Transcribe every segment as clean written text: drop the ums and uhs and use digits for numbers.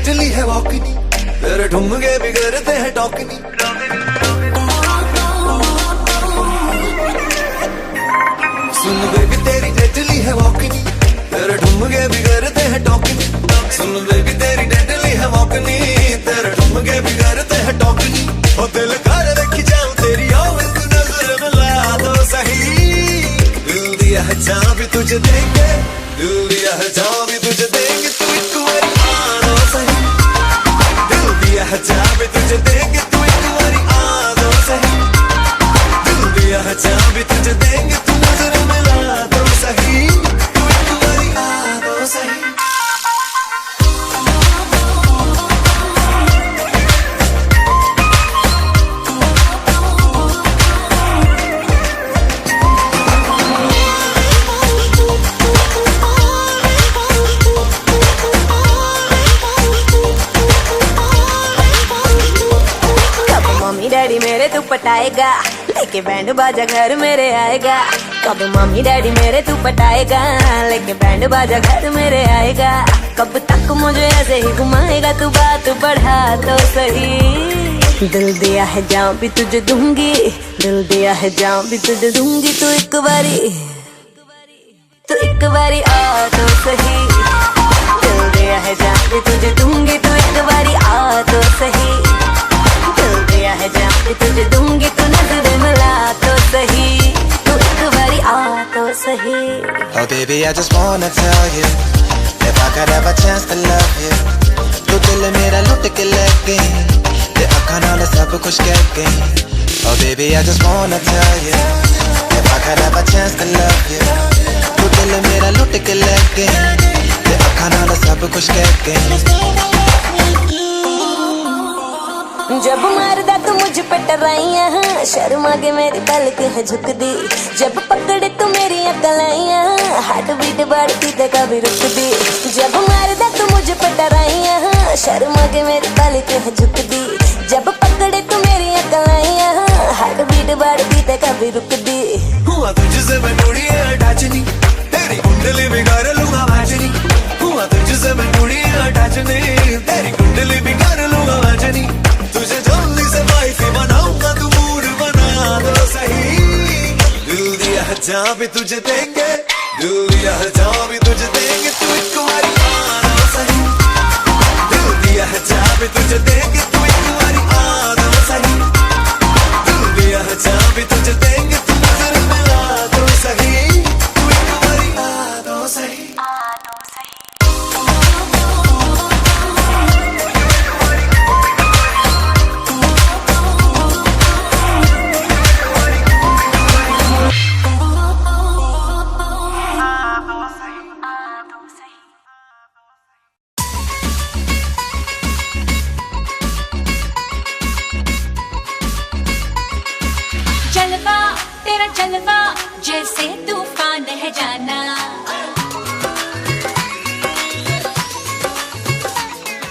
Tetley है वॉकनी, तेरे ठुमके बिगड़ते हैं टॉकनी। सुन बेबी तेरी टेटली है वॉकनी, तेरे ठुमके बिगड़ते हैं टॉकनी। सुन बेबी तेरी टेटली है वॉकनी, तेरे ठुमके बिगड़ते हैं टॉकनी। ओ दिल कर रखी जाऊं तेरी आवाज़ को नजर मिला दो सही। दिल दिया है जहाँ भी तुझे देंगे, दिल दिया है जहाँ भी तुझे देंगे, तू एक बारी आ दो सही। दिल दिया है जहाँ भी तुझे देंगे, तू एक बारी आ दो सही। दिल दिया है जहाँ भी तुझे देंगे, तू नजर मिला दो सही। तू एक बारी आ दो सही। डैडी मेरे तू पटाएगा, लेके बैंड बाजा घर मेरे आएगा। कब मम्मी डैडी मेरे तू पटाएगा, लेके बैंड बाजा घर मेरे आएगा। कब तक मुझे ऐसे ही घुमाएगा, तू बात बढ़ा तो सही। दिल दिया है जहाँ भी तुझे दूंगी, दिल दिया है जहाँ भी तुझे दूंगी, तू एक बारी आ तो सही। दिल दिया है जहाँ भी तुझे दूंगी, तू एक बारी आ तो सही। है जहाँ भी तुझे दूंगी, तू नजर मिला तो सही। तू एक बारी आ तो सही। Oh baby I just wanna tell you, if I could have a chance to love you, तू दिल मेरा लुट के ले गई, ते अखां नाल सब कुछ कह गई। Oh baby I just wanna tell you, if I could have a chance to love you, तू दिल मेरा लुट के ले गई, ते अखां नाल सब कुछ कह गई। जब मारदा तू मुझ पे टराइयां, शर्मा के मेरी पलक है झुक दी। जब पकड़े तू मेरी कलाइयां, हार्ट बीट बढ़ती ते कभी रुक दी। जब मारदा तू मुझ पे टराइयां, शर्मा के मेरी पलक है झुक दी। जब पकड़े तू मेरी कलाइयां, हार्ट बीट बढ़ती ते कभी रुक दी। हुआ तुझसे मैं मुड़ी अटैचनी, तेरी कुंडली बिगाड़ लूंगा मैचनी। हुआ तुझसे मैं मुड़ी अटैचनी, तेरी कुंडली बिगाड़ लूंगा मैचनी। तुझे जल्दी से वाइफी बनाऊंगा, तू मूड बना दो सही। दिल दिया है जहाँ भी तुझे देंगे, दिल दिया है जहाँ भी तुझे देंगे, तू एक बारी आ दो सही। दिल दिया है जहाँ भी तुझे देंगे, तू एक बारी आ दो सही। दिल दिया है जहाँ भी तुझे देंगे, तू नजर मिला दो सही। तू एक बारी आ दो सही। जलवा तेरा जलवा जैसे तूफान है जाना।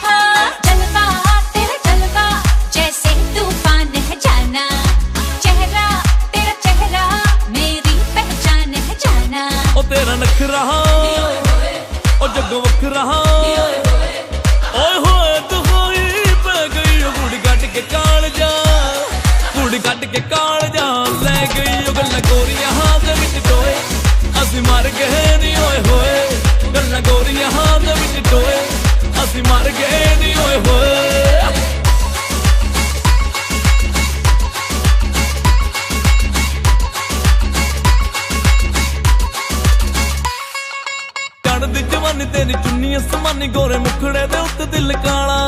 हाँ जलवा तेरा जलवा जैसे तूफान है जाना। चेहरा तेरा चेहरा मेरी पहचान है जाना। ओ तेरा नखरा ओ जग वखरा, ओए होए तू होई पै गई, गुड़ गट के काल जा, गुड़ गट के काल जा ले गई। ओ गल्ला गोरियां हाथ दे विच टोए, असी मर गए नी ओए होए। गल्ला गोरियां हाथ दे विच टोए, असी मर गए नी ओए होए। दी जवानी तेरी चुन्नी असमानी, गोरे मुखड़े दे उत्ते दिल काला,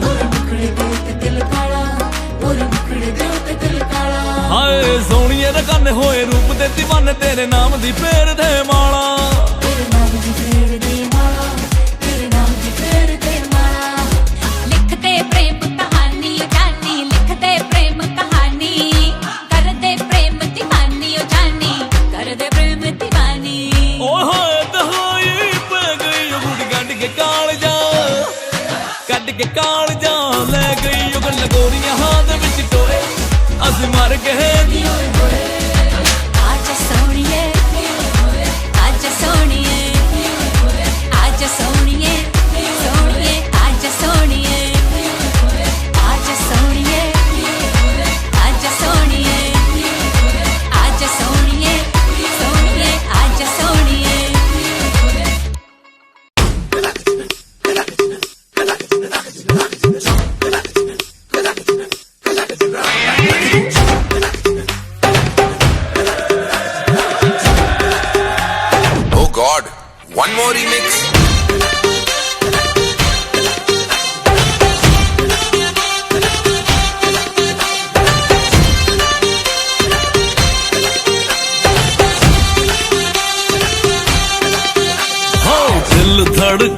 गोरे मुखड़े दे उत्ते दिल काला, गोरे मुखड़े दे उत्ते दिल काला। हाय सोहणिए रकाने होए रूप दे दीवाने, तेरे नाम दी फेर दे माला, तेरे नाम दी फेर दे माला, तेरे नाम दी फेर दे माला। लिखते प्रेम कहानी जानी, लिखते प्रेम कहानी, कर दे प्रेम दीवानी ओ जानी, कर दे प्रेम दीवानी। ओए होए दहाई पै गई, गुड़ गट के काल जा, कट के काल जा ले गई। ओ गल्ला गोरियां हाथ विच टोए, असी मर गए नी ओए होए। आज सोहणिए, आज सोहणिए, आज सोहणिए, सोहणिए आज सोहणिए।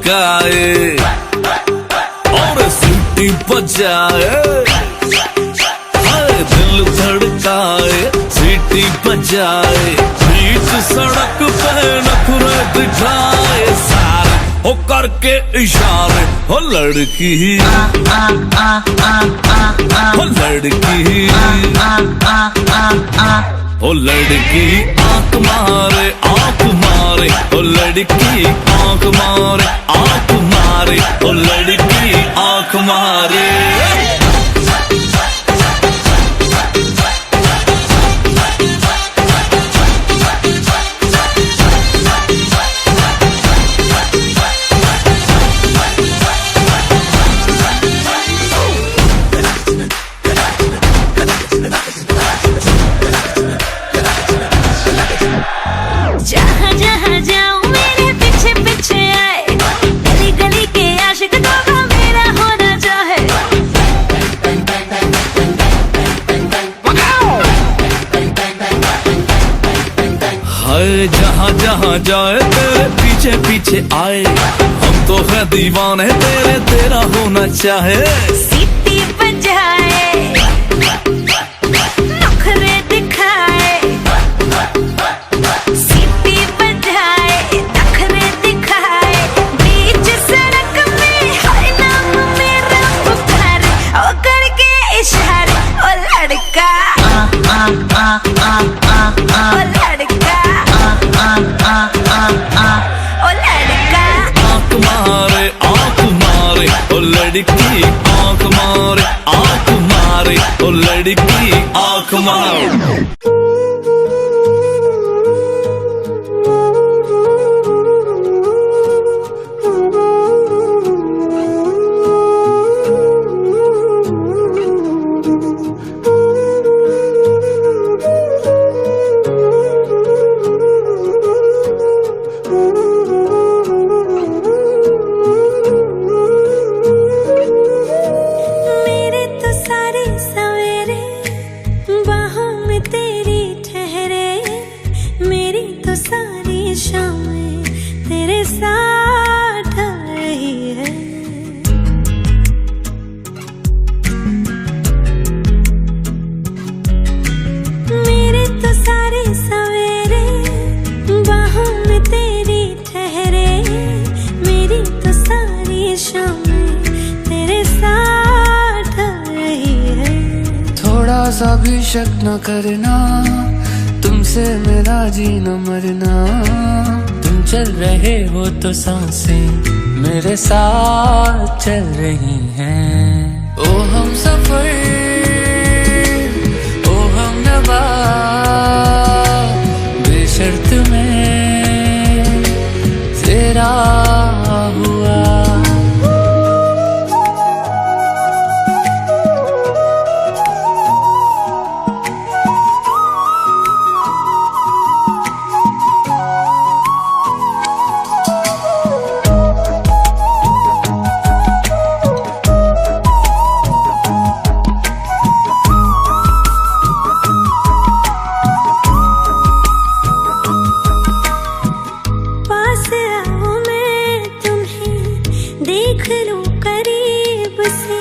धड़काए और सीटी बजाए, हाय दिल धड़काए सीटी बजाए, बीच सड़क पे नखरे दिखाए सारे हो करके इशारे, हो लड़की हो लड़की ओ लड़की आंख मारे ओ लड़की आंख मारे ओ लड़की आंख मारे। जहाँ जहाँ जाऊँ मेरे पीछे पीछे आए, गली गली के आशिक दोगा मेरा होना चाहे। हाय जहाँ जहाँ जाए तेरे पीछे पीछे आए, हम तो है दीवाने तेरे, तेरा होना चाहे। सीटी बजाए नखरे दिखाए, सीटी बजाए नखरे दिखाए, बीच सड़क में हाय नाम मेरा पुकारे, ओ करके इशारे ओ लड़का ओ लड़का ओ लड़का। आंख मारे ओ लड़की आंख मारे ओ लड़की आंख मारे। मेरे तो सारे सवेरे बाहों में तेरी ठहरे, मेरी तो सारी शामें तेरे साथ ढल रही है। मेरे तो सारे सवेरे बाहों में तेरी ठहरे, मेरी तो सारी शामें तेरे साथ ढल रही है। थोड़ा सा भी शक न करना, तुमसे मेरा जीना मरना, तुम चल रहे हो तो सांसें मेरे साथ चल रही हैं। ओ हम सफर ओ हम नवा, बेशर्त में तेरा हुआ। पास आओ मैं तुम्हें देख लूं करीब से,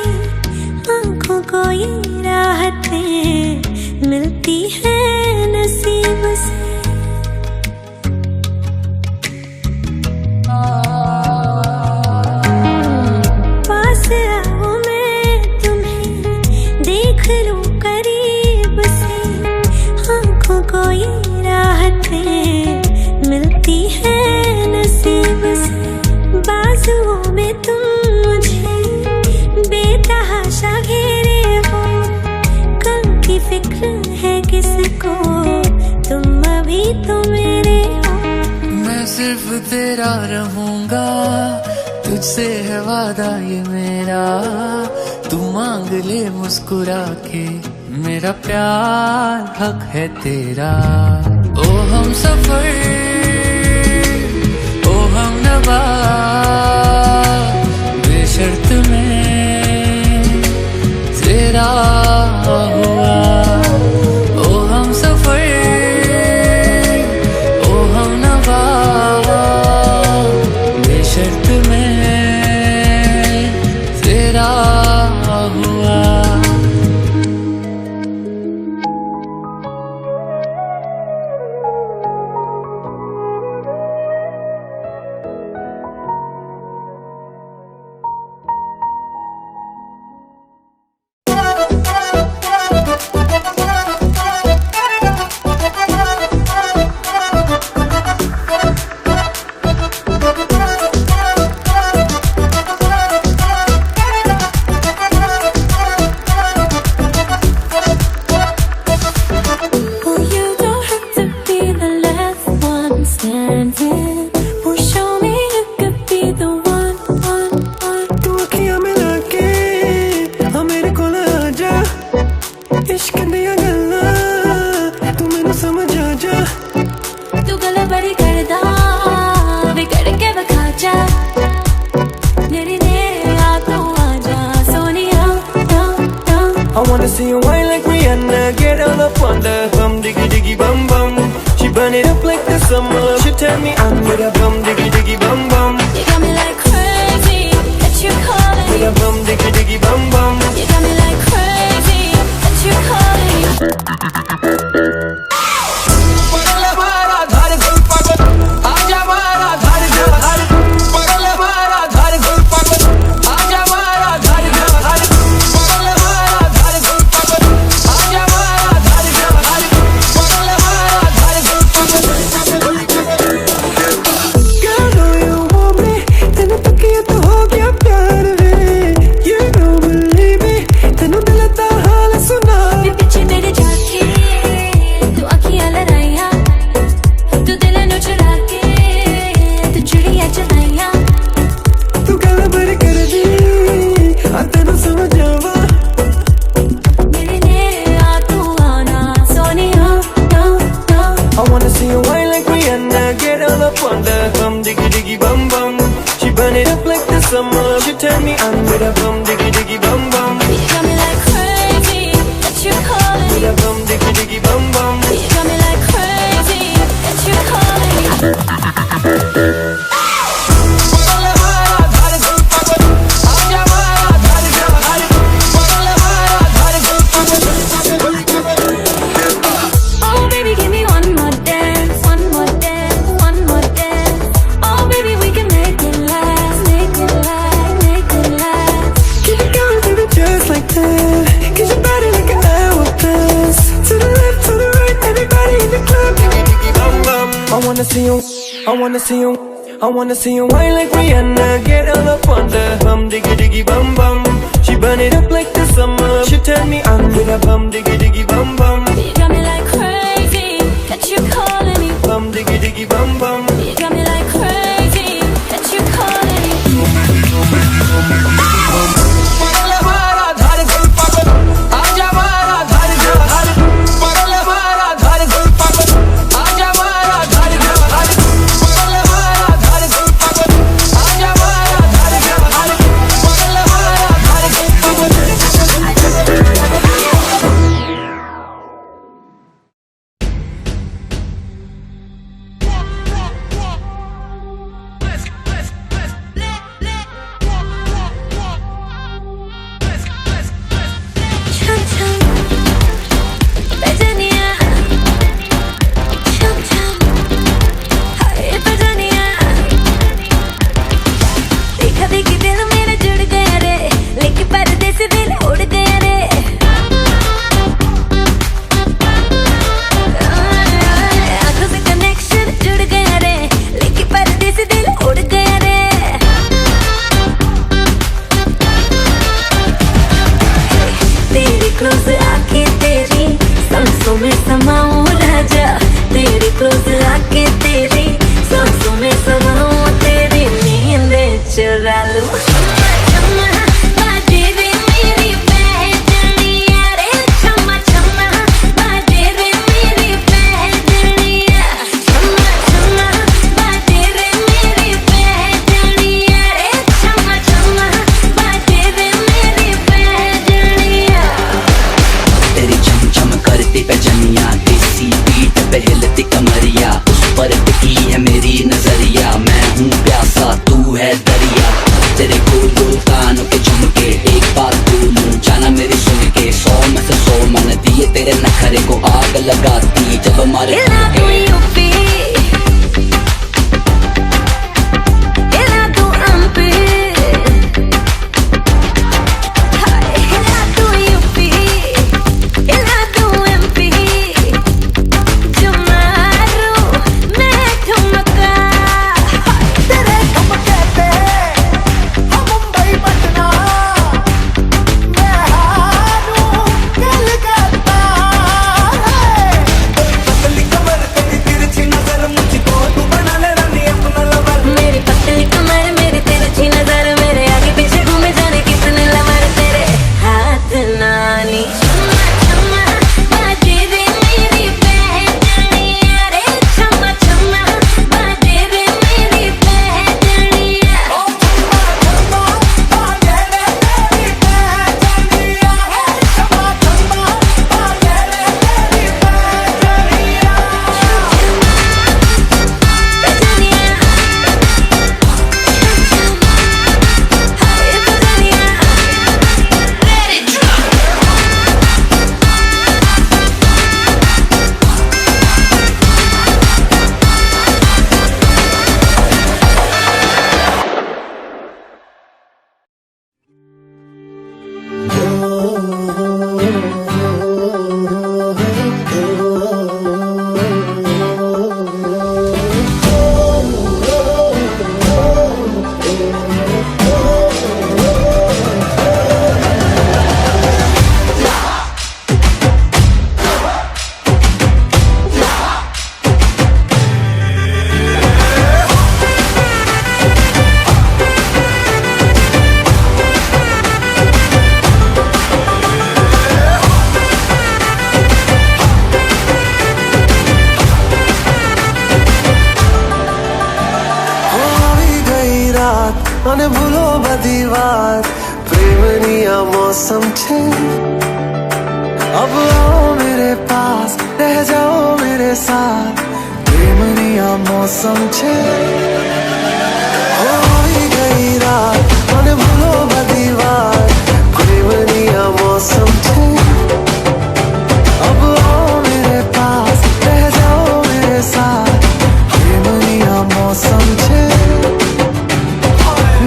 आंखों को ये राहतें मिलती हैं नसीब से। पास आओ मैं तुम्हें देख लूं करीब से, आंखों को ये राहतें मिलती हैं नसीब से। बाजुओं में तुम मुझे बेतहाशा घेरे हो, कल की फिक्र है किसको, तुम अभी तो मेरे हो। मैं सिर्फ तेरा रहूंगा, तुझसे है वादा ये मेरा, तू मांग ले मुस्कुरा के, मेरा प्यार हक है तेरा। ओ हम सफर ओ हम नवा, बेशर्त में तेरा हुआ। ओ हम सफर ओ हम नवा, बेशर्त में दिया गल्ला तू मैनू समझ आ जा तू गल बड़ी करदा वे करके विखा जा मेरे नेड़े आ तू आ जा Sonia I wanna see you whine like Rihanna. Get all up on the bum diggy diggy bum bum. She burn it up like the summer. She tell me I'm with a bum diggy diggy bum bum. You got me like crazy that you calling With a bum diggy diggy bum bum. You got me like crazy that you calling Summer, she tell me I'm with a bum diggy diggy bum bum. You got me like crazy that you calling With a bum diggy diggy bum bum. You got me like crazy that you calling Oh baby give me one more dance, one more dance, one more dance. Oh baby we can make it last, make it last, make it last. Keep it going, baby, just like that. Get your body like an hourglass. To the left, to the right, everybody in the club. Diggy diggy bum bum. I wanna see you, I wanna see you, I wanna see you whine like Rihanna. Get all up on the bum diggy diggy bum bum. She burn it up like the summer. She tell me I'm with a bum diggy diggy bum bum. You got me like crazy that you calling me Bum diggy diggy bum bum. You got me like crazy that you calling me पर टिकी है मेरी नजरिया मैं हूँ प्यासा तू है दरिया तेरे मौसम छे अब आओ मेरे पास रह जाओ मेरे साथ प्रेमनिया मौसम छे हो ही गई रात मन भूलो बदी बात प्रेमनिया मौसम छे अब आओ मेरे पास रह जाओ मेरे साथ प्रेमनिया मौसम छे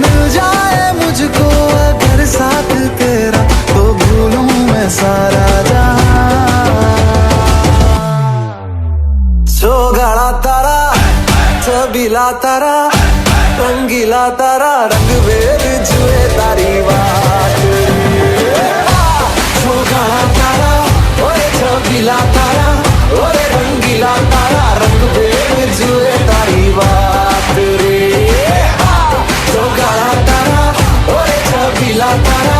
मिल जाए मुझको अगर साथ तेरा तो भूलूं मैं सारा जहां सोगाड़ा तारा छबीला तारा रंगीला तारा रंग बेर जुए तारी बात सोगाड़ा तारा ओए छबीला तारा ओए रंगीला तारा रंग बेर जुए तारी बात रे सोगाड़ा तारा ओए छबीला तारा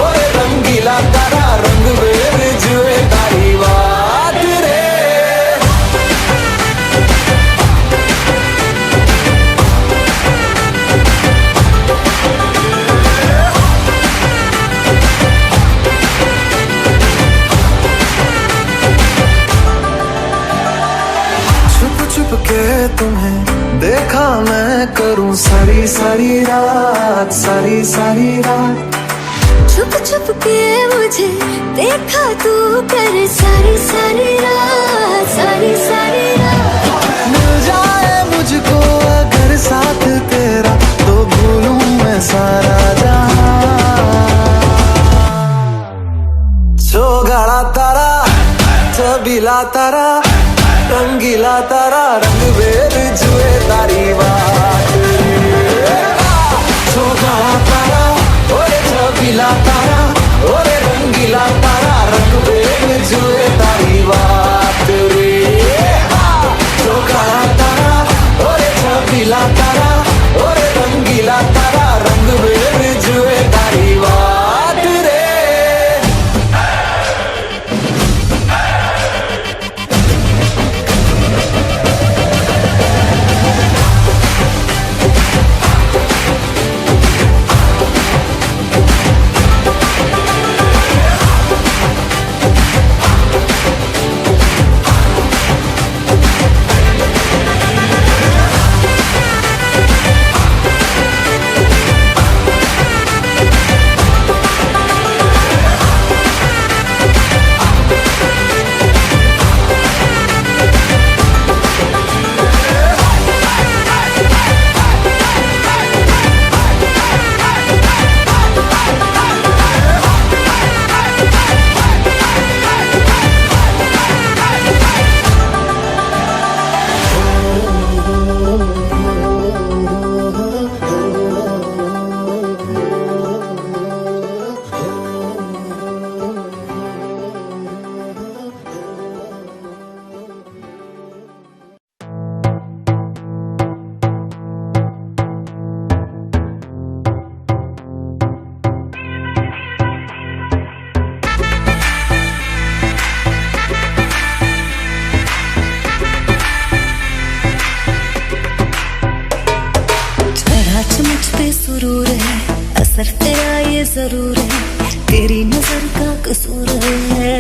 ओए रंगीला तारा रंग बेर जुए तारी बात रे छुप के तुम्हें देखा मैं करूं सारी सारी रात सारी सारी रात छुप छुप के मुझे देखा तू कर सारी सारी रात सारी सारी रात मिल जाए मुझको अगर साथ तेरा तो भूलूं मैं सारा जहां सोगाड़ा तारा छबीला तारा रंगीला तारा रंग बेर जुए तारी बात सोगाड़ा तारा ओए छबीला तारा ओए रंगीला तारा रंग बेर जुए तारी बात रे सोगाड़ा तारा ओए छबीला तारा ओए रंगीला तारा रंग बेर जुए तारी बात रे सुरूर है असर तेरा ये जरूर है तेरी नजर का कसूर है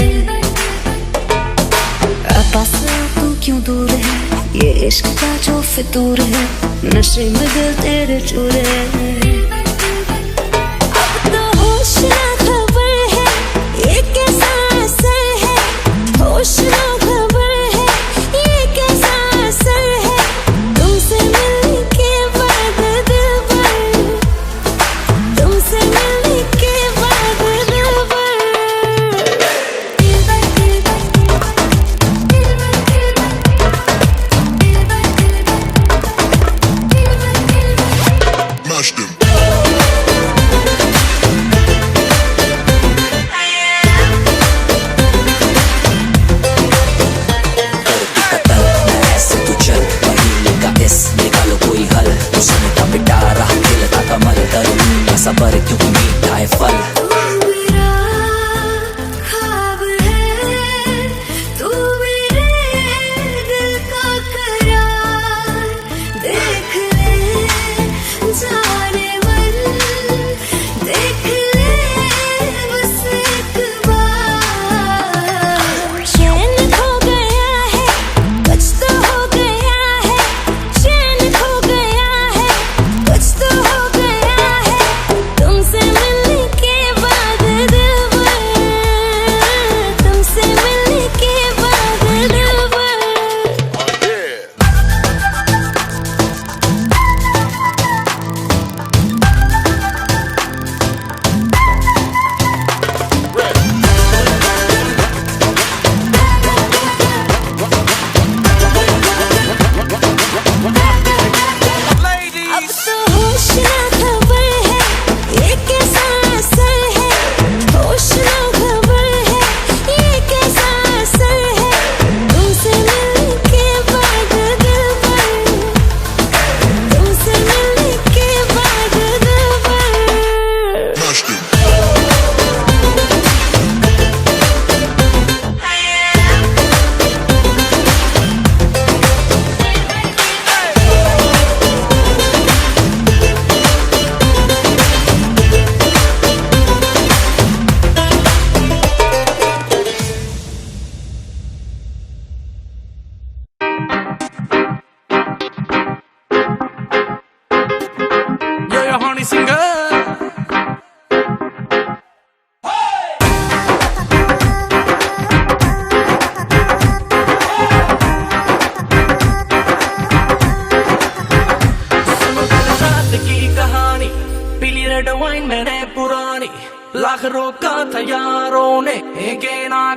पास तू क्यों दूर है ये इश्क का जो फितूर है नशे में दिल तेरे चूर है अब तो होश ना खबर है ये कैसा असर है होश ना खबर है ये कैसा असर है तुमसे मिलने के बाद दिल भर तुमसे मिलने के बाद दिल भर Mash them.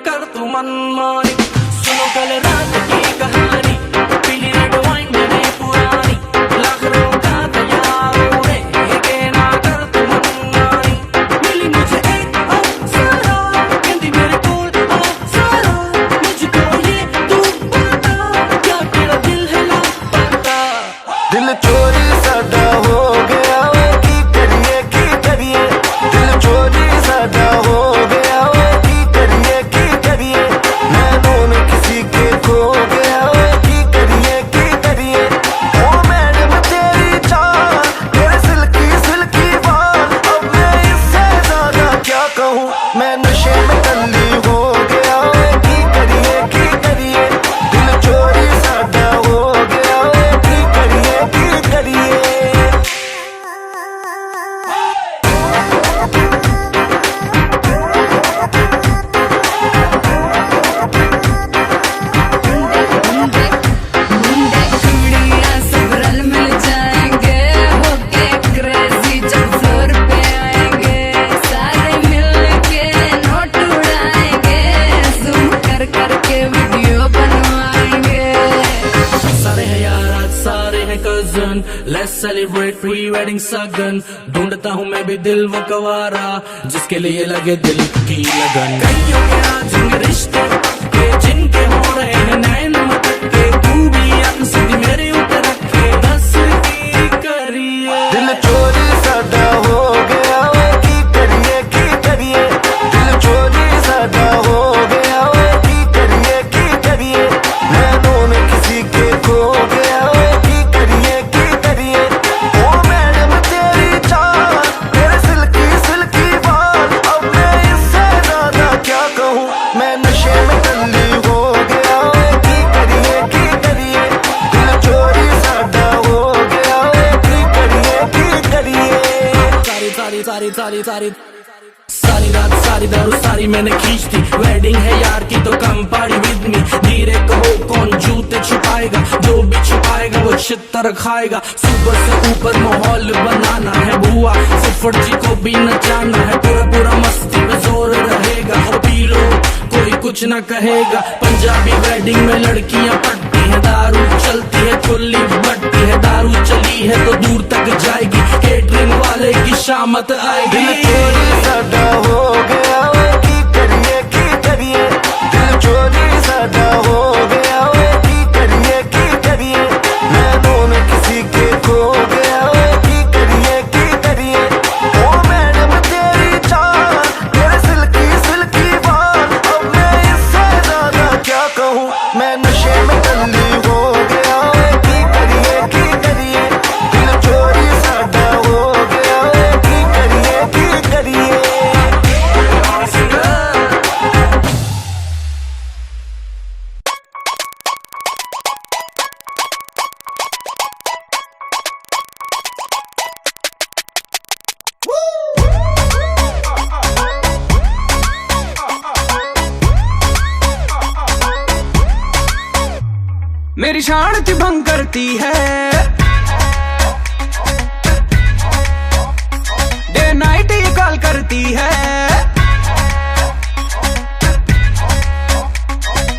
कर तू मनमानी। सुनो कल रात की कहानी, पीली रेड वाइन मैंने पुरानी, लाख रोका तैयार हुए के ना कर तू मनमानी। मिली मुझे एक अप्सरा, कहती मेरे कोल अप्सरा, मुझको ये तू बता, क्या तेरा दिल है लापता। दिल चोरी साडा हो गया वे, की करिए दिल चोरी साडा हो गया वे, की करिए नैनों में किसी के खो गया वे, की करिए ओ मैडम तेरी चाल, तेरे सिल्की बाल, अब मैं इससे ज्यादा क्या कहूँ, मैं नशे में टल्ली हो गया वे, की करिए दिल चोरी साडा हो गया वे, की करिए चूड़ियां सब रल मिल जाएंगे, होके क्रेजी जब फ्लोर पे आएंगे, सारे मिलके नोट उड़ाएंगे, जूम कर करके वीडियो बनवाएंगे। सारे हैं यार आज सारे हैं cousin, let's celebrate pre wedding सगन। ढूंढता हूँ मैं भी दिल वो कवारा, जिसके लिए लगे दिल की लगन। कईयों के आज रिश्ते के जिनके हो रहे हैं नैन मटके, तू भी अक सीधी मेरे ऊपर रखे, दस की करिए। दिल चोरी साडा हो गया वे, की करिए दिल चोरी साडा हो गया वे, की करिए नैनों में किसी के खो गया वे, की करिए ओ मैडम तेरी चाल, तेरे सिल्की बाल, अब मैं इससे ज्यादा क्या कहूँ, मैं नशे में टल्ली हो गया वे, की करिए दिल चोरी साडा हो गया वे, की करिए सारी रात सारी दारू सारी मैंने खींच दी, वेडिंग है यार की तो कम पार्टी विद मी। धीरे कहो कौन जूते छुपाएगा, जो भी छुपाएगा वो छितर खाएगा। सुपर से ऊपर माहौल बनाना है बुआ, फुफड़ जी को भी नचाना है, पूरा मस्ती में जोर रहेगा। और पी लो कोई कुछ ना कहेगा, पंजाबी वेडिंग में लड़कियां पटती है, दारू चलती है खुली बटती है, दारू चली है तो दूर तक जाएगी, केटरिंग वाले की शामत आएगी। दिल चोरी साडा हो गया वे, की करिए दिल चोरी साडा हो गया वे, की करिए नैनों में किसी के खो गया वे, की करिए ओ मैडम तेरी चाल, तेरे सिल्की बाल, अब मैं इससे ज्यादा क्या कहूँ, मैं नशे में टल्ली हो गया वे, की करिए दिल चोरी साडा हो गया वे, की करिए मेरी शांति भंग करती है, डे नाइट ये कॉल करती है,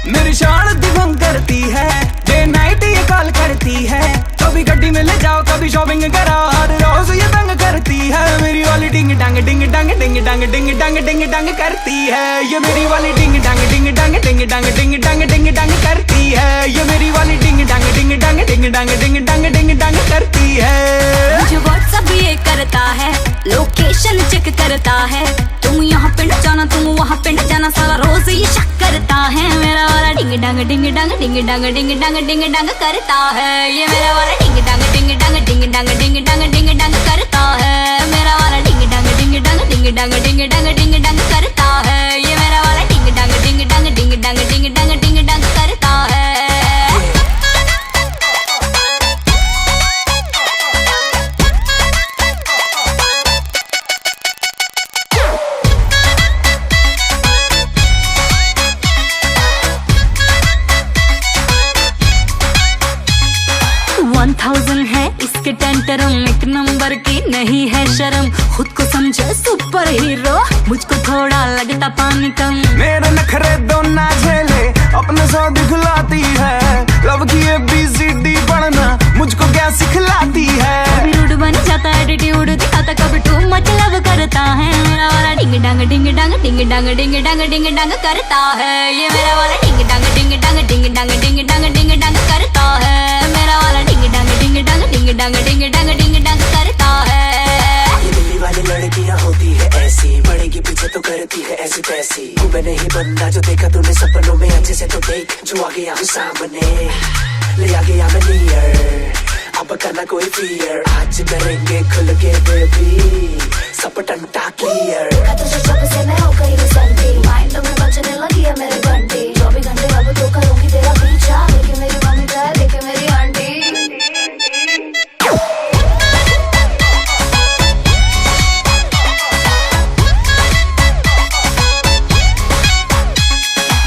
मेरी शांति भंग करती है, डे नाइट ये कॉल करती है। कभी गड्डी में ले जाओ कभी शॉपिंग कराओ, हर रोज ये तंग करती है। मेरी वाली डिंग डंग डिंग डंग डिंग डंग डिंग डंग डिंग डंग करती है, ये मेरी वाली डिंग डंग डिंग डंग डिंग डंग डिंग डंग डिंग डंग करती है, ये मेरी वाली डिंग डंग डिंग डंग डिंग डंग डिंग डंग डिंग डंग करती है। मुझे व्हाट्सएप ये करता है, लोकेशन चेक करता है, तुम यहाँ पिंड जाना तुम वहाँ पिंड जाना, सारा रोज ये शक करता है। मेरा वाला डिंग डंग डिंग डंग डिंग डंग डिंग डंग डिंग डंग करता है, ये मेरा वाला डिंग डंग डिंग डंग डिंग डंग डिंग डंग डिंग डंग करता है। मेरा वाला डिंग डंग डिंग डंग डिंग डंग डिंग डंग डिंग डंग करता है, ये मेरा वाला डिंग डंग डिंग डंग डिंग डंग डिंग डंग डिंग डंग करता है। इसके टेंटरम एक नंबर की नहीं है शर्म, खुद को समझे सुपर हीरो, मुझको थोड़ा लगता पानी कम। मेरे नखरे दोना झेले अपने सौ दिखलाती है, लव की ABCD पढ़ना मुझको क्या सिखलाती है। कभी रूड बन जाता एटीट्यूड दिखाता, कभी टू मच लव करता है। मेरा वाला डिंग डांग डिंग डांग डिंग डांग डिंग डांग डिंग डांग करता है। ये मेरा वाला डिंग डांग डिंग डांग डिंग डांग डिंग डांग डिंग डांग करता है। मेरा वाला डिंग डांग डिंग डांग डिंग डांग डिंग डांग डिंग डांग करता है। ये दिल्ली वाली लड़कियां होती है ऐसी, बढ़ेगी पीछे तो करती है ऐसी तैसी। तू मैंने ही बंदा जो देखा तूने सपनों में, अच्छे से तो देख जो आ गया हूँ सामने, ले आ गया मैं नियर। अब करना कोई फियर, आज करेंगे खुल के बेबी, सब टंटा क्लियर। जब से मैं हो गई बसंती, माइंड में बजने लगी है मेरे घंटी। 24 घंटे अब तो करूंगी तेरा पीछा, लेके मेरी मम्मी का लेके मेरी आंटी।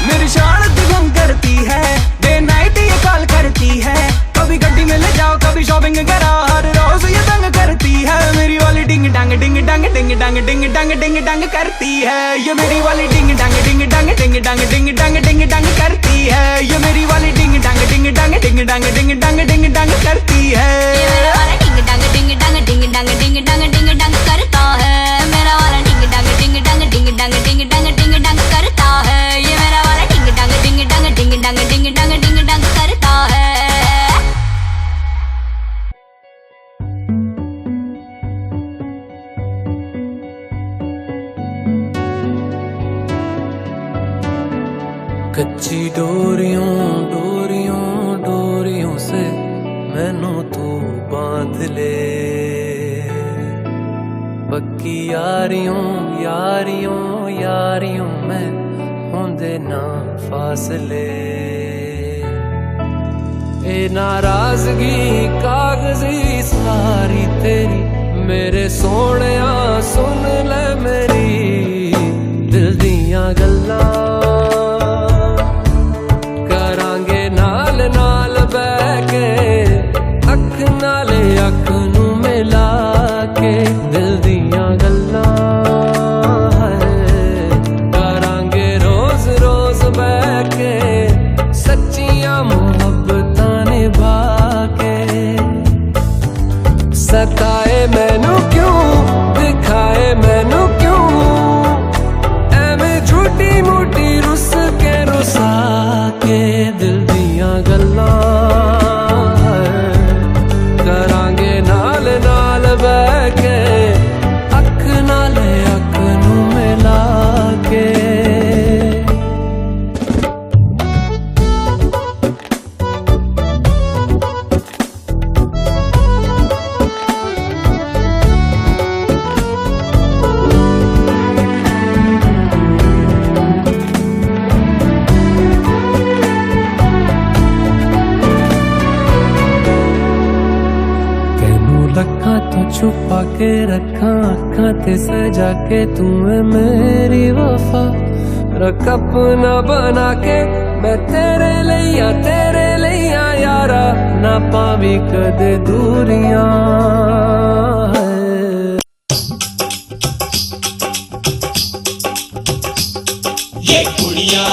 मेरी शान दिगम करती है, डे नाइट ये कॉल करती है। कभी गड्डी में ले जाओ, कभी शॉपिंग करा, हर रोज ये तंग करती है। मेरी वाली डिंग डांग डिंग डांग डिंग डांग डिंग डांग डिंग डांग करती है। ये मेरी वाली डिंग डांग डिंग डांग डिंग डांग डिंग डांग डिंग डांग करती है। ये मेरी वाली डिंग डांग डिंग डांग डिंग डांग डिंग डांग डिंग डांग करती है। ये मेरा वाला डिंग डांग डिंग डांग डिंग डांग डिंग डांग डिंग डांग करता है। मेरा वाला डिंग डांग डिंग डांग डिंग डांग डिंग डांग डिंग डांग करता है। ये मेरा वाला डिंग डांग डिंग डांग डिंग डांग डिंग डांग डिंग डांग करता है। कच्ची डोरियों डोरियों डोरियों से मैनू तू बांध ले, पक्की यारियों यारियों यारियों में होंदे ना फासले। ए नाराजगी कागजी सारी तेरी, मेरे सोहणिया सुन ले मेरी दिल दियां गल्लां। नाल बह के अख नाले अख नू मिला के, दिल दियां गल्लां करांगे रोज रोज बह के, सच्चियां मुहब्बतां निभा के। सताए मैनू क्यों, दिखाए मैनू क्यों, एवें झूठी मूठी रुस के रुसा के, दिल गल्लां करांगे नाल नाल बह के, अख नाले अख नू मिला के। छुपा के रखा अखा ते सजा के, तू है मेरी वफा। रख अपना बना के मैं तेरे लिया यारा, ना पावी कदे दूरियां। ये कुड़ियां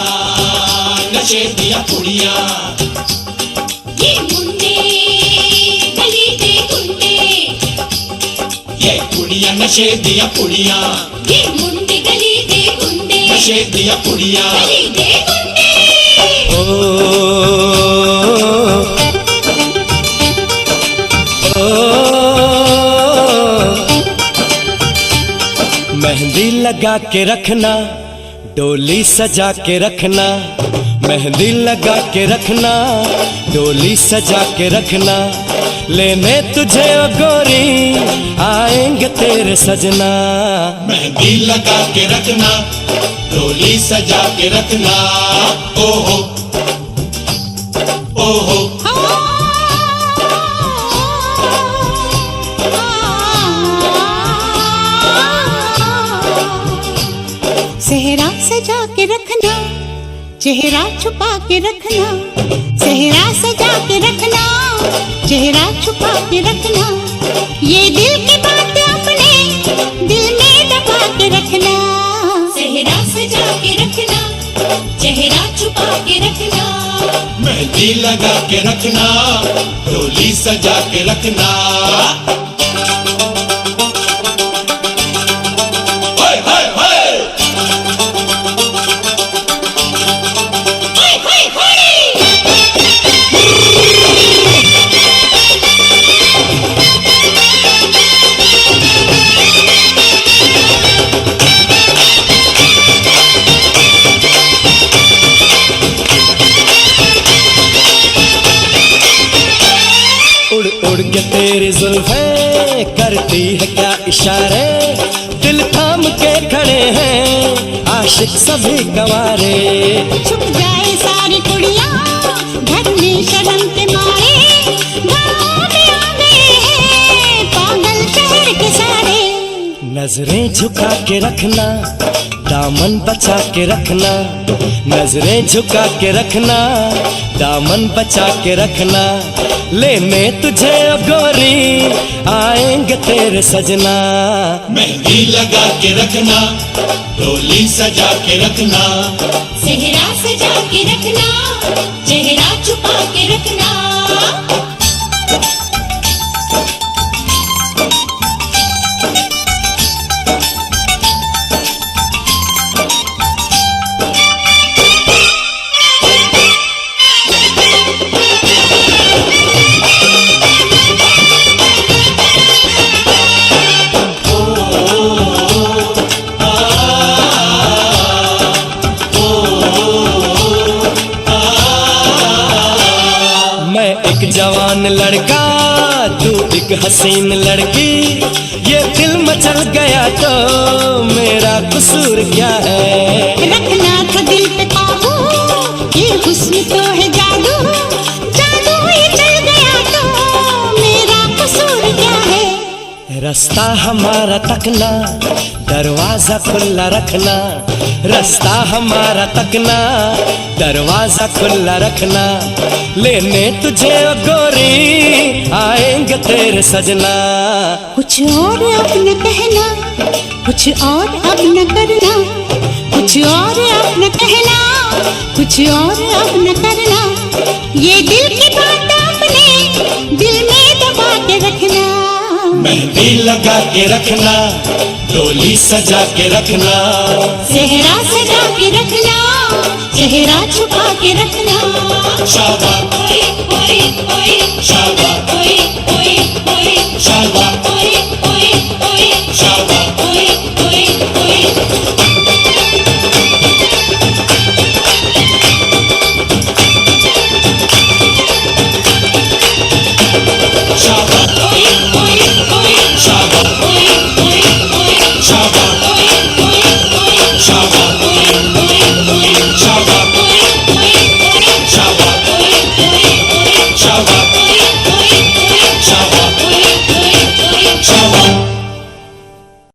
नशे दिया कुड़ियां, ये मुंडे गली दे गुंडे, ये कुड़ियां नशे दिया कुड़ियां, ये मुंडे गली दे गुंडे, नशे दिया कुड़ियां, गली दे गुंडे। मेहंदी लगा के रखना, डोली सजा के रखना, मेहंदी लगा के रखना, डोली सजा के रखना। लेने तुझे ओ गोरी आएंगे तेरे सजना। मेहंदी लगा के रखना, डोली सजा के रखना। ओहो ओहो सेहरा सजा के रखना, चेहरा छुपा के रखना, सेहरा सजा के रखना, चेहरा छुपा के रखना। ये दिल की बात अपने दिल में दबा के रखना, सेहरा चेहरा छुपा के रखना, मेहंदी लगा के रखना, डोली सजा के रखना। हाय हाय हाय उड़ उड़ के तेरी जुल्फें करती है क्या इशारे, दिल थाम के खड़े हैं आशिक सभी गंवारे। छुप जाए सारी कुड़ियाँ घर में शर्म के मारे, गाँव में आ गए हैं पागल शहर के सारे। नजरें झुका के रखना, दामन बचा के रखना, नजरें झुका के रखना, दामन बचा के रखना। लेने तुझे अब गोरी आएंगे तेरे सजना, मेहंदी लगा के रखना, डोली सजा के रखना। सेहरा सजा के रखना, चेहरा छुपा के रखना। जवान लड़का तू एक हसीन लड़की, ये दिल मचल गया तो मेरा कसूर क्या है। रखना था दिल पे काबू, ये हुस्न तो है जादू, जादू ये चल गया तो मेरा कसूर क्या है। रास्ता हमारा तकना, दरवाजा खुला रखना, रास्ता हमारा तकना, दरवाजा खुला रखना। लेने तुझे गोरी आएंगे तेरे सजना, कुछ और अब न कहना, कुछ और अब न करना, कुछ और अब न कहना, कुछ और अब न करना। ये दिल की बात अपने दिल में दबा के रखना, मेहंदी लगा के रखना, डोली सजा के रखना। सेहरा सजा के रखना, चेहरा छुपा के रखना। शाबा ओए ओए ओए, शाबा ओए ओए ओए, शाबा ओए ओए ओए, शाबा ओए ओए ओए। शाबा ओए ओए ओए, शाबा ओए ओए ओए, शाबा ओए ओए ओए, शाबा